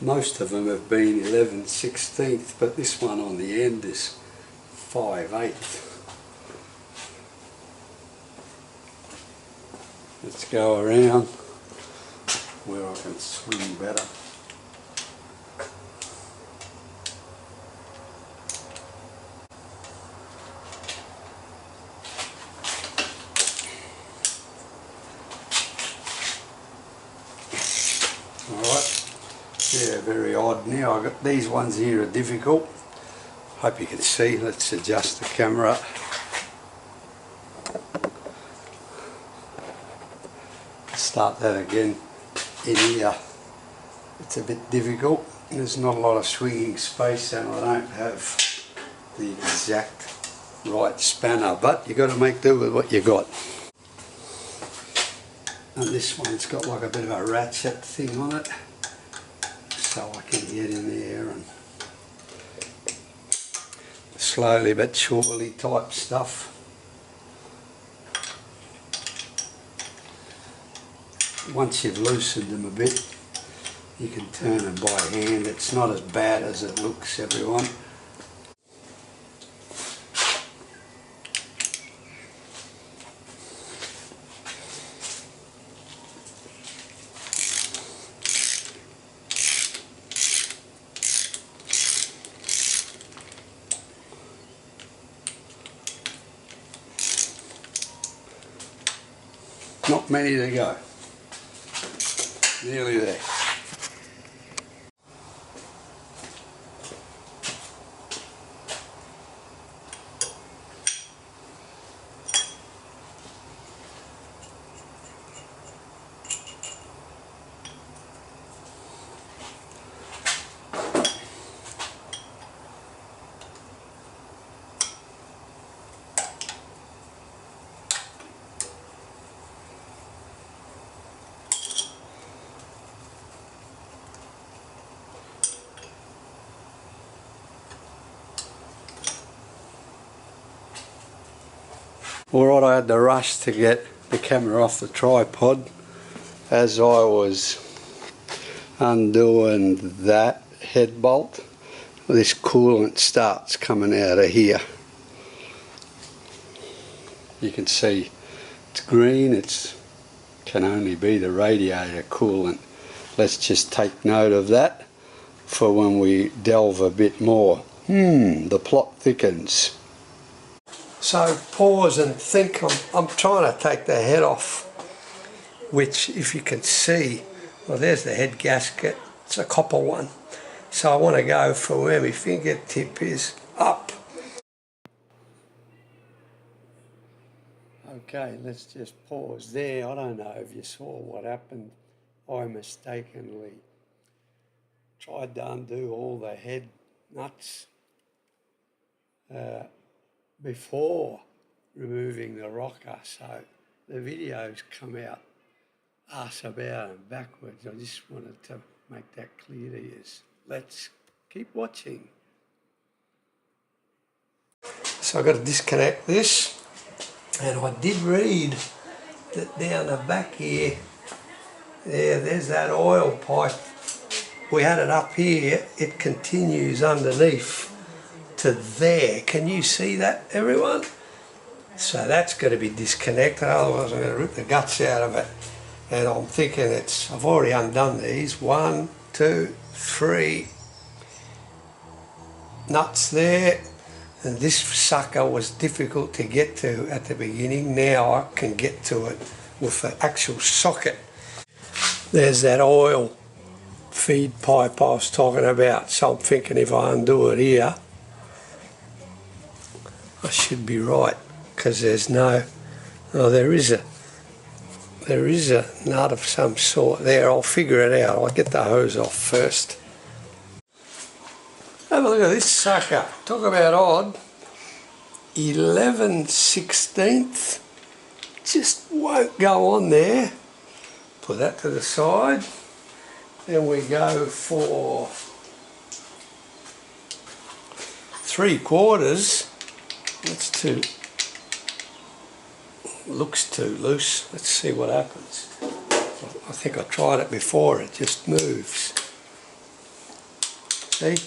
Most of them have been 11/16, but this one on the end is 5/8. Let's go around where I can swing better. Alright, yeah, very odd. Now I've got these ones here are difficult. Hope you can see. Let's adjust the camera. Start that again in here. It's a bit difficult. There's not a lot of swinging space and I don't have the exact right spanner, but you've got to make do with what you got. And this one's got like a bit of a ratchet thing on it, so I can get in there and slowly but surely type stuff. Once you've loosened them a bit, you can turn them by hand. It's not as bad as it looks, everyone. Not many to go. Nearly there. Alright, I had to rush to get the camera off the tripod as I was undoing that head bolt. This coolant starts coming out of here. You can see it's green, it can only be the radiator coolant. Let's just take note of that for when we delve a bit more. The plot thickens. So pause and think. I'm trying to take the head off, which if you can see, well, there's the head gasket. It's a copper one. So I want to go for where my fingertip is, up. Okay, let's just pause there. I don't know if you saw what happened. I mistakenly tried to undo all the head nuts before removing the rocker, so the videos come out arse about and backwards. I just wanted to make that clear to you. Let's keep watching. So I've got to disconnect this, and I did read that down the back here, there's that oil pipe. We had it up here, it continues underneath to there. Can you see that, everyone? So that's going to be disconnected, otherwise I'm going to rip the guts out of it. And I'm thinking I've already undone these. 1, 2, 3 nuts there. And this sucker was difficult to get to at the beginning. Now I can get to it with the actual socket. There's that oil feed pipe I was talking about. So I'm thinking if I undo it here, I should be right, because there's no, oh, there is a nut of some sort there. I'll figure it out. I'll get the hose off first. Have a look at this sucker. Talk about odd. 11/16. Just won't go on there. Put that to the side. Then we go for 3/4. That's too, looks too loose. Let's see what happens. I think I tried it before, it just moves. See?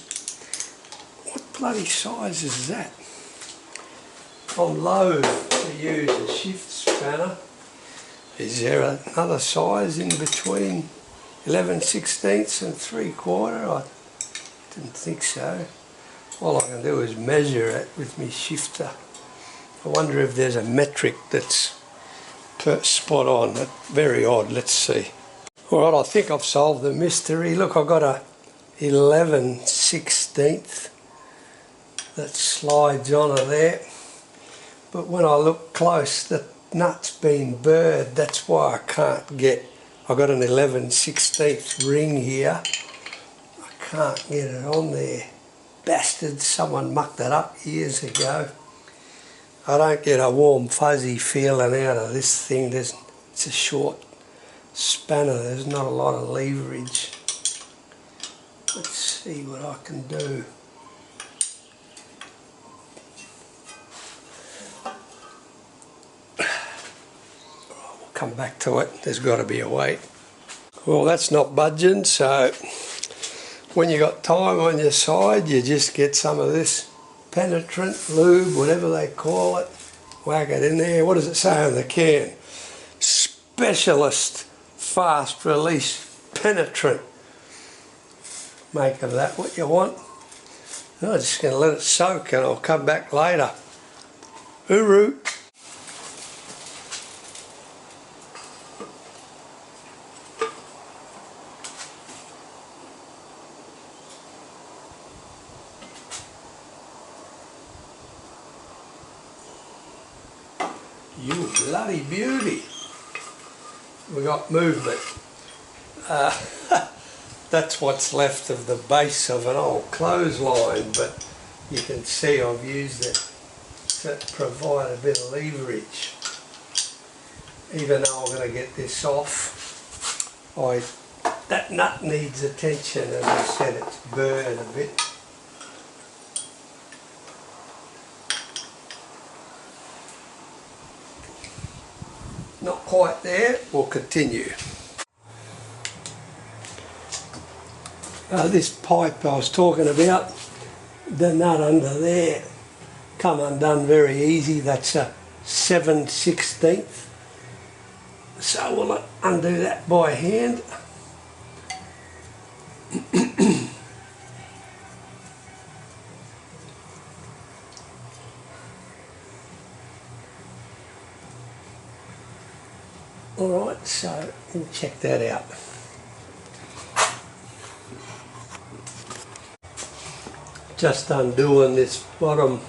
What bloody size is that? I'm loath to use a shift spanner. Is there another size in between 11/16 and 3/4? I didn't think so. All I can do is measure it with my shifter. I wonder if there's a metric that's spot on. That's very odd. Let's see. Alright, I think I've solved the mystery. Look, I've got a 11/16 that slides onto there. But when I look close, the nut's been burred. That's why I can't get... I've got an 11/16 ring here. I can't get it on there. Bastard, someone mucked it up years ago. I don't get a warm fuzzy feeling out of this thing. It's a short spanner, there's not a lot of leverage. Let's see what I can do. We'll come back to it, there's got to be a way. Well, that's not budging, so when you got time on your side, you just get some of this penetrant lube, whatever they call it, whack it in there. What does it say on the can? Specialist fast release penetrant. Make of that what you want. I'm just going to let it soak and I'll come back later. Hooroo! You bloody beauty. We got movement. That's what's left of the base of an old clothesline, but you can see I've used it to provide a bit of leverage. Even though I'm going to get this off, that nut needs attention. As I said, it's burred a bit. Not quite there, we'll continue. This pipe I was talking about, the nut under there, come undone very easy. That's a 7/16. So we'll undo that by hand. Alright, so we'll check that out. Just undoing this bottom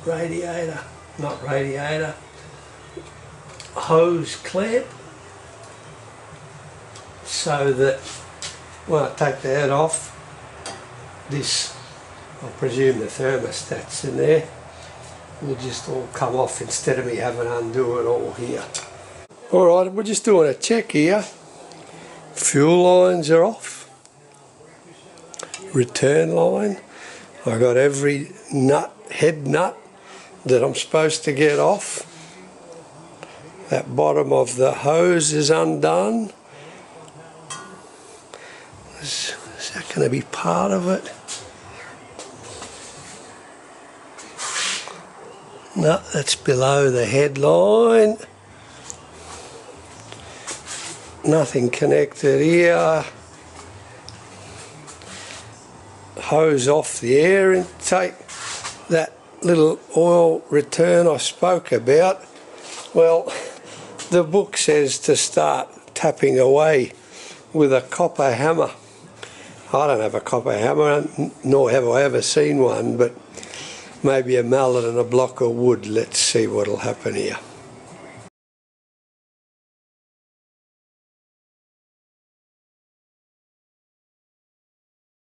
radiator, not radiator, hose clamp, so that when I take the head off, this, I presume the thermostat's in there, will just all come off instead of me having to undo it all here. Alright, we're just doing a check here. Fuel lines are off. Return line. I got every nut, head nut that I'm supposed to get off. That bottom of the hose is undone. Is that going to be part of it? No, that's below the headline. Nothing connected here. Hose off the air intake. That little oil return I spoke about, well, the book says to start tapping away with a copper hammer. I don't have a copper hammer, nor have I ever seen one, but maybe a mallet and a block of wood. Let's see what'll happen here.